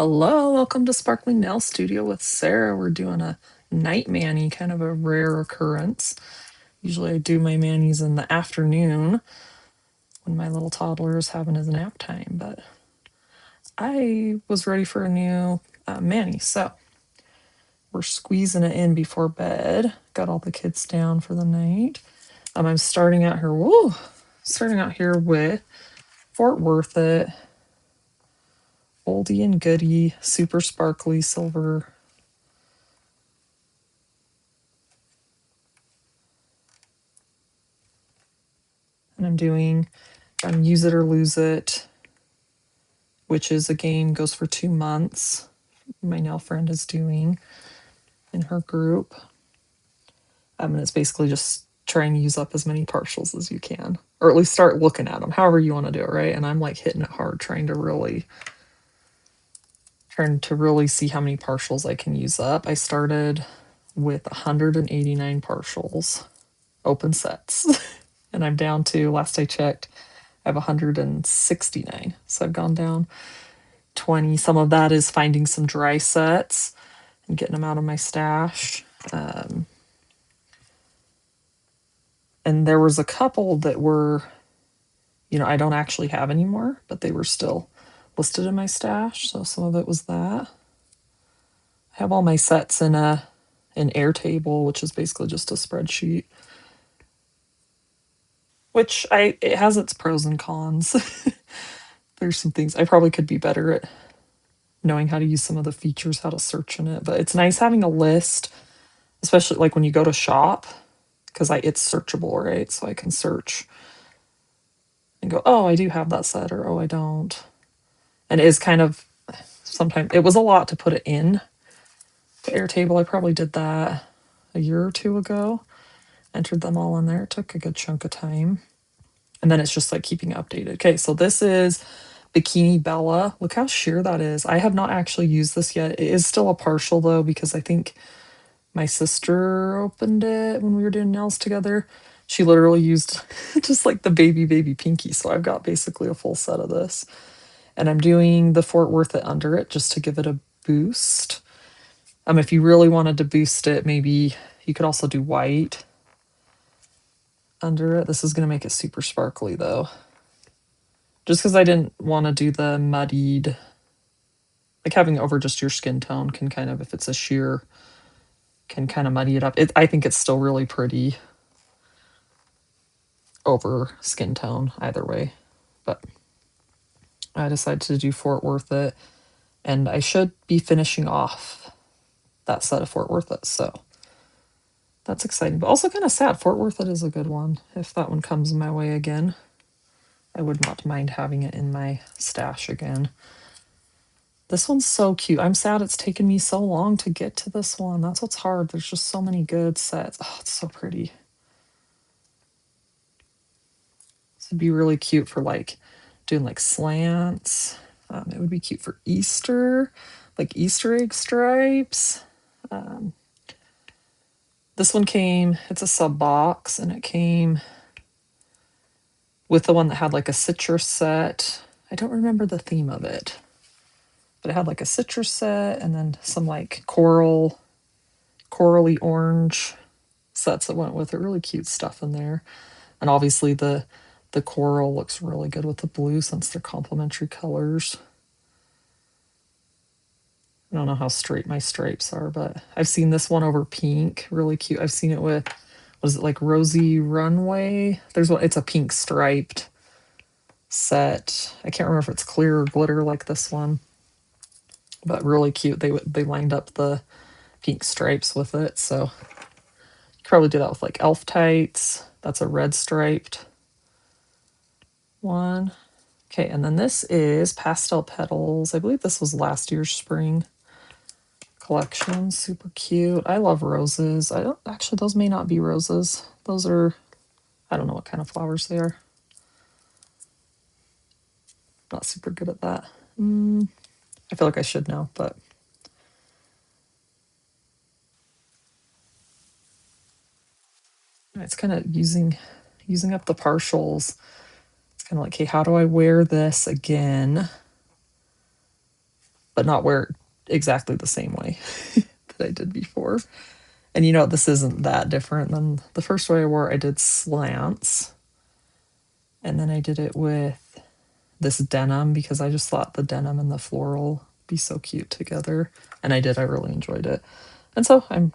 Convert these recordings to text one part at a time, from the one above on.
Hello, welcome to Sparkling Nail Studio with Sarah. We're doing a night mani, kind of a rare occurrence. Usually I do my manis in the afternoon when my little toddler is having his nap time, but I was ready for a new mani, so we're squeezing it in before bed. Got all the kids down for the night. I'm starting out here, with Fort Worth It, oldie and goodie, super sparkly silver. And I'm doing Use It or Lose It, which is a game, goes for 2 months. My nail friend is doing in her group. And it's basically just trying to use up as many partials as you can, or at least start looking at them, however you want to do it, right? And I'm like hitting it hard, trying to really see how many partials I can use up. I started with 189 partials, open sets, and I'm down to, last I checked, I have 169. So I've gone down 20. Some of that is finding some dry sets and getting them out of my stash. And there was a couple that were, I don't actually have anymore, but they were still listed in my stash. So some of it was that. I have all my sets in an Airtable, which is basically just a spreadsheet. Which it has its pros and cons. There's some things I probably could be better at knowing how to use some of the features, how to search in it. But it's nice having a list, especially like when you go to shop, because it's searchable, right? So I can search and go, oh, I do have that set, or oh, I don't. And it is kind of, sometimes it was a lot to put it in the Airtable. I probably did that a year or two ago, entered them all in there. It took a good chunk of time. And then it's just like keeping updated. Okay, so this is Bikini Bella. Look how sheer that is. I have not actually used this yet. It is still a partial though, because I think my sister opened it when we were doing nails together. She literally used just like the baby pinky. So I've got basically a full set of this. And I'm doing the Fort Worth It under it just to give it a boost. If you really wanted to boost it, maybe you could also do white under it. This is going to make it super sparkly though. Just because I didn't want to do the muddied, like having it over just your skin tone can kind of, if it's a sheer, can kind of muddy it up. I think it's still really pretty over skin tone either way. But I decided to do Fort Worth It, and I should be finishing off that set of Fort Worth It. So that's exciting, but also kind of sad. Fort Worth It is a good one. If that one comes my way again, I would not mind having it in my stash again. This one's so cute. I'm sad it's taken me so long to get to this one. That's what's hard. There's just so many good sets. Oh, it's so pretty. This would be really cute for like doing like slants. It would be cute for Easter, like Easter egg stripes. This one came, it's a sub box, and it came with the one that had like a citrus set. I don't remember the theme of it, but it had like a citrus set and then some like corally orange sets that went with it. Really cute stuff in there. And obviously the coral looks really good with the blue since they're complementary colors. I don't know how straight my stripes are, but I've seen this one over pink, really cute. I've seen it with, was it like Rosy Runway? There's one, it's a pink striped set. I can't remember if it's clear or glitter like this one, but really cute. They lined up the pink stripes with it, so you could probably do that with like elf tights. That's a red striped one. Okay, and then this is Pastel Petals. I believe this was last year's spring collection. Super cute. I love roses. I don't actually, those may not be roses. Those are, I don't know what kind of flowers they are. Not super good at that. I feel like I should know, but it's kind of using up the partials. It's kind of like, hey, how do I wear this again, but not wear it exactly the same way that I did before. And you know, this isn't that different than the first way I wore it. I did slants, and then I did it with this denim because I just thought the denim and the floral be so cute together. And I did, I really enjoyed it. And so I'm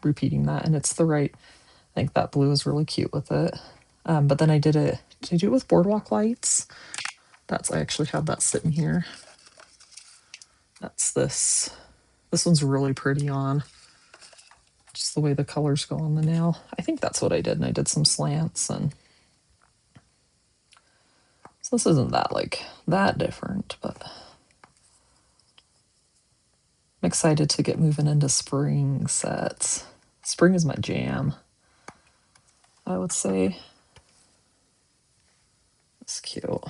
repeating that, and it's the right, I think that blue is really cute with it. But then did I do it with boardwalk lights? I actually have that sitting here. That's this. This one's really pretty on. Just the way the colors go on the nail. I think that's what I did, and I did some slants, and so this isn't that like that different, but I'm excited to get moving into spring sets. Spring is my jam, I would say. It's cute.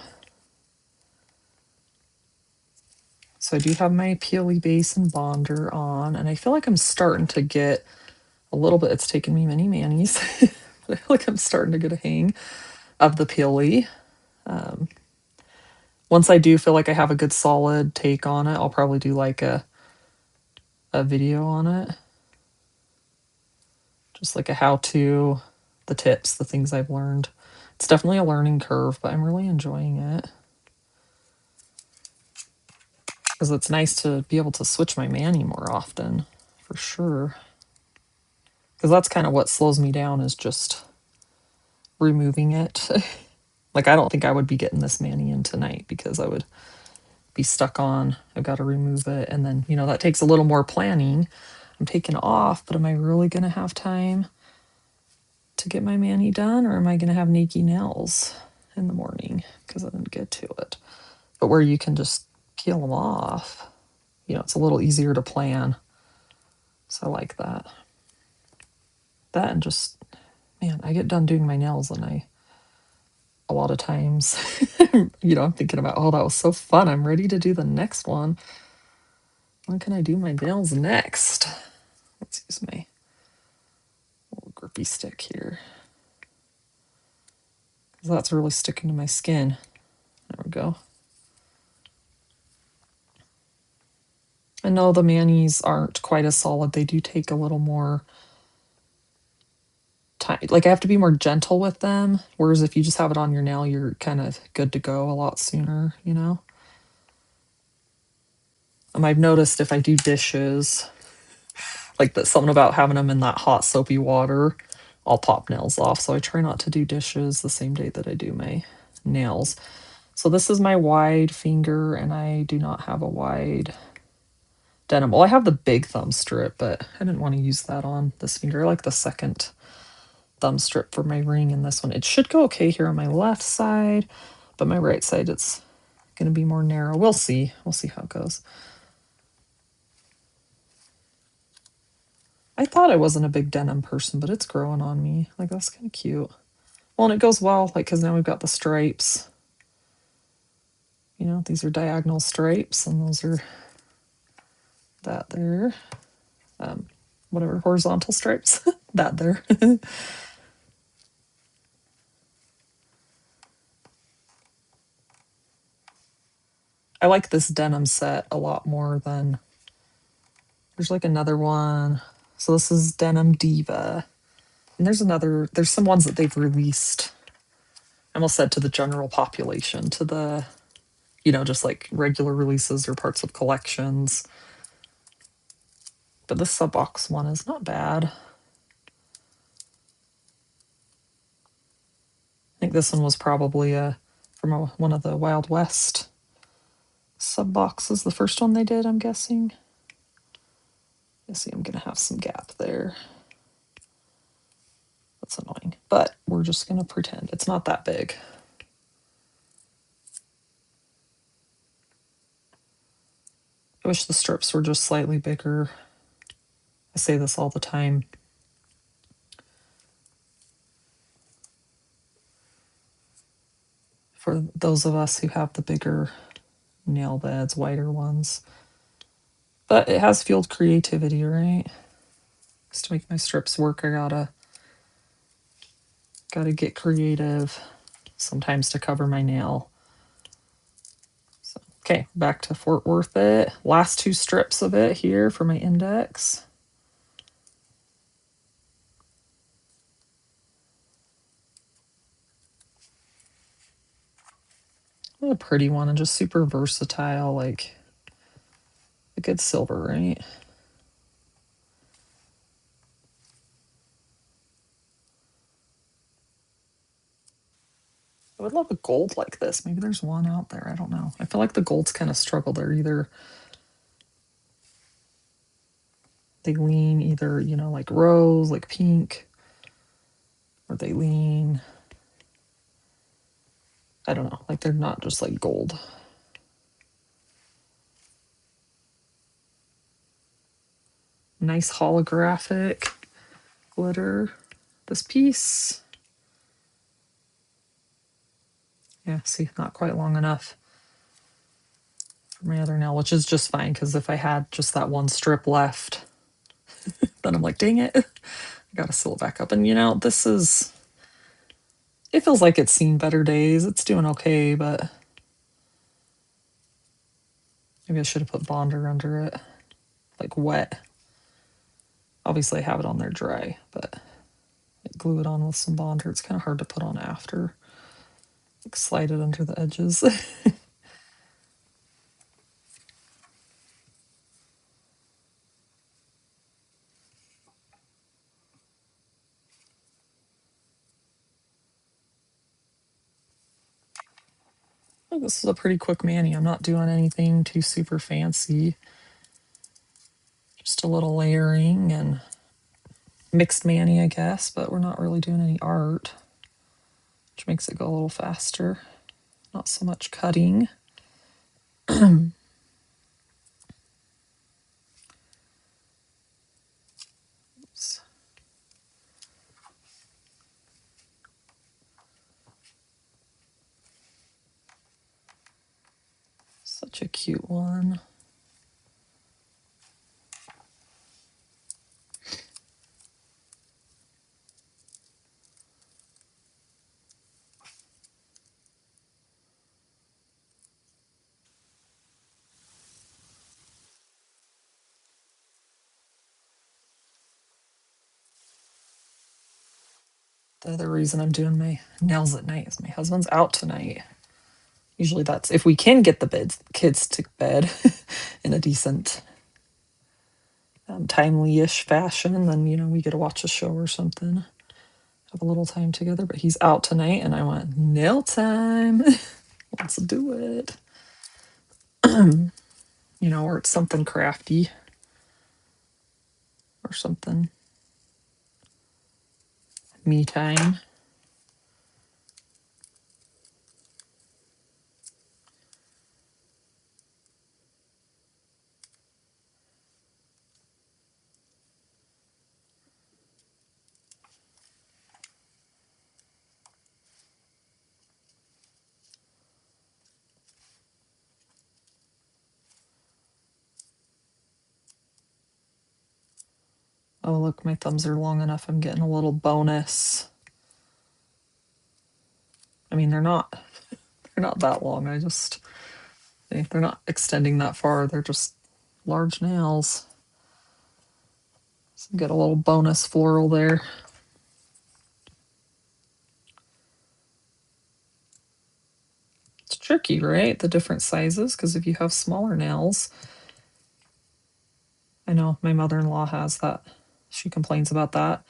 So I do have my peely base and bonder on, and I feel like I'm starting to get a little bit, it's taken me many manis, but I feel like I'm starting to get a hang of the peely. Once I do feel like I have a good solid take on it, I'll probably do like a video on it. Just like a how-to, the tips, the things I've learned. It's definitely a learning curve, but I'm really enjoying it. Because it's nice to be able to switch my mani more often, for sure. Because that's kind of what slows me down, is just removing it. Like, I don't think I would be getting this mani in tonight because I would be stuck on, I've got to remove it. And then, you know, that takes a little more planning. I'm taking off, but am I really going to have time to get my mani done, or am I going to have naked nails in the morning because I didn't get to it? But where you can just peel them off, you know, it's a little easier to plan. So I like that. That, and just, man, I get done doing my nails and a lot of times, you know, I'm thinking about, oh, that was so fun. I'm ready to do the next one. When can I do my nails next? Let's use my little grippy stick here, because that's really sticking to my skin. There we go. I know the manis aren't quite as solid. They do take a little more time. Like, I have to be more gentle with them. Whereas if you just have it on your nail, you're kind of good to go a lot sooner, you know? I've noticed if I do dishes, like that, something about having them in that hot soapy water, I'll pop nails off. So I try not to do dishes the same day that I do my nails. So this is my wide finger, and I do not have a wide denim. Well, I have the big thumb strip, but I didn't want to use that on this finger. I like the second thumb strip for my ring in this one. It should go okay here on my left side, but my right side, it's going to be more narrow. We'll see. We'll see how it goes. I thought I wasn't a big denim person, but it's growing on me. Like, that's kind of cute. Well, and it goes well, like, because now we've got the stripes. You know, these are diagonal stripes, and those are that there. Whatever, horizontal stripes, that there. I like this denim set a lot more than, there's like another one. So this is Denim Diva. And there's some ones that they've released, I almost said to the general population, to the, you know, just like regular releases or parts of collections. But this sub box one is not bad. I think this one was probably from one of the Wild West sub boxes, the first one they did, I'm guessing. You see, I'm gonna have some gap there. That's annoying, but we're just gonna pretend it's not that big. I wish the strips were just slightly bigger. I say this all the time. For those of us who have the bigger nail beds, wider ones. But it has fueled creativity, right? Just to make my strips work, I gotta get creative sometimes to cover my nail. So Okay, back to Fort Worth it. Last two strips of it here for my index. A pretty one and just super versatile, like a good silver, right? I would love a gold like this. Maybe there's one out there. I don't know. I feel like the golds kind of struggle. They're either they lean either, like rose, like pink, or they lean, I don't know, like they're not just like gold. Nice holographic glitter. This piece, yeah, see, not quite long enough for my other nail, which is just fine because if I had just that one strip left, then I'm like, dang it, I gotta seal it back up. And this is, it feels like it's seen better days. It's doing okay, but maybe I should have put bonder under it, like wet. Obviously, I have it on there dry, but glue it on with some bonder. It's kind of hard to put on after. Like slide it under the edges. Oh, this is a pretty quick mani. I'm not doing anything too super fancy. Just a little layering and mixed mani, I guess, but we're not really doing any art, which makes it go a little faster. Not so much cutting. Such a cute one. The other reason I'm doing my nails at night is my husband's out tonight. Usually that's if we can get the kids to bed in a decent, timely-ish fashion, then we get to watch a show or something, have a little time together. But he's out tonight, and I went nail time. Let's do it. Or it's something crafty or something. Me time. Oh, look, my thumbs are long enough. I'm getting a little bonus. I mean, they're not that long. They're not extending that far. They're just large nails. So get a little bonus floral there. It's tricky, right? The different sizes, because if you have smaller nails, I know my mother-in-law has that. She complains about that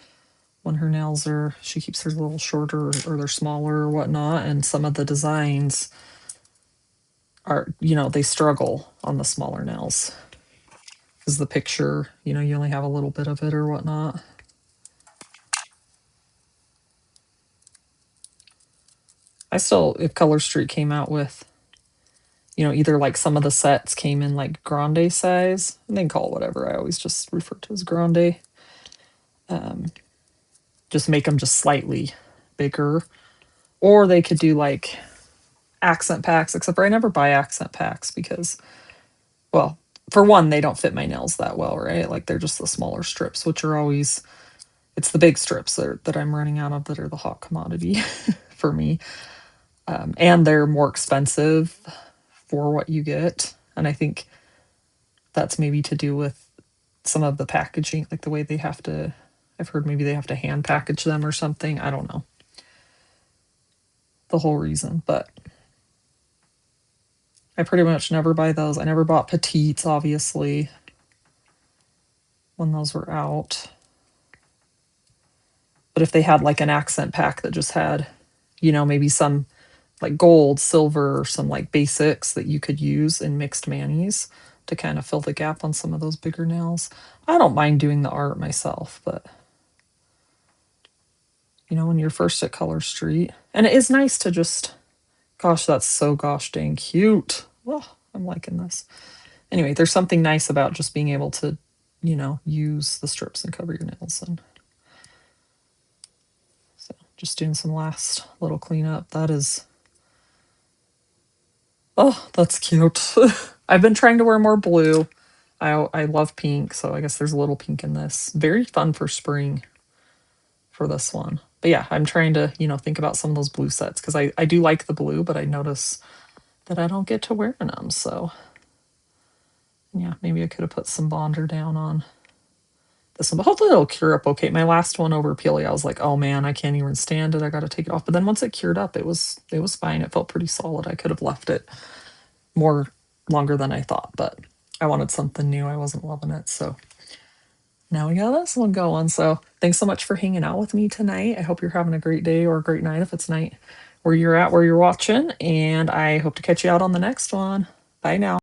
when her nails she keeps hers a little shorter or they're smaller or whatnot. And some of the designs they struggle on the smaller nails because the picture, you only have a little bit of it or whatnot. If Color Street came out with, either like some of the sets came in like grande size, and they can call it whatever. I always just refer to as grande. Just make them just slightly bigger. Or they could do like accent packs, except for I never buy accent packs because, well, for one, they don't fit my nails that well, right? Like they're just the smaller strips, which are always, it's the big strips that I'm running out of that are the hot commodity for me. And they're more expensive for what you get. And I think that's maybe to do with some of the packaging, like the way they have to, I've heard maybe they have to hand package them or something. I don't know the whole reason, but I pretty much never buy those. I never bought petites, obviously, when those were out. But if they had like an accent pack that just had, maybe some like gold, silver, or some like basics that you could use in mixed manis to kind of fill the gap on some of those bigger nails. I don't mind doing the art myself, but when you're first at Color Street, and it is nice to just, gosh, that's so gosh dang cute. Oh, I'm liking this. Anyway, there's something nice about just being able to, use the strips and cover your nails. And so just doing some last little cleanup. That is, oh, that's cute. I've been trying to wear more blue. I love pink, so I guess there's a little pink in this. Very fun for spring for this one. But yeah, I'm trying to, think about some of those blue sets because I do like the blue, but I notice that I don't get to wearing them. So yeah, maybe I could have put some bonder down on this one, but hopefully it'll cure up okay. My last one over Peely, I was like, oh man, I can't even stand it. I got to take it off. But then once it cured up, it was fine. It felt pretty solid. I could have left it more longer than I thought, but I wanted something new. I wasn't loving it. So now we got this one going. So thanks so much for hanging out with me tonight. I hope you're having a great day or a great night if it's night where you're at, where you're watching. And I hope to catch you out on the next one. Bye now.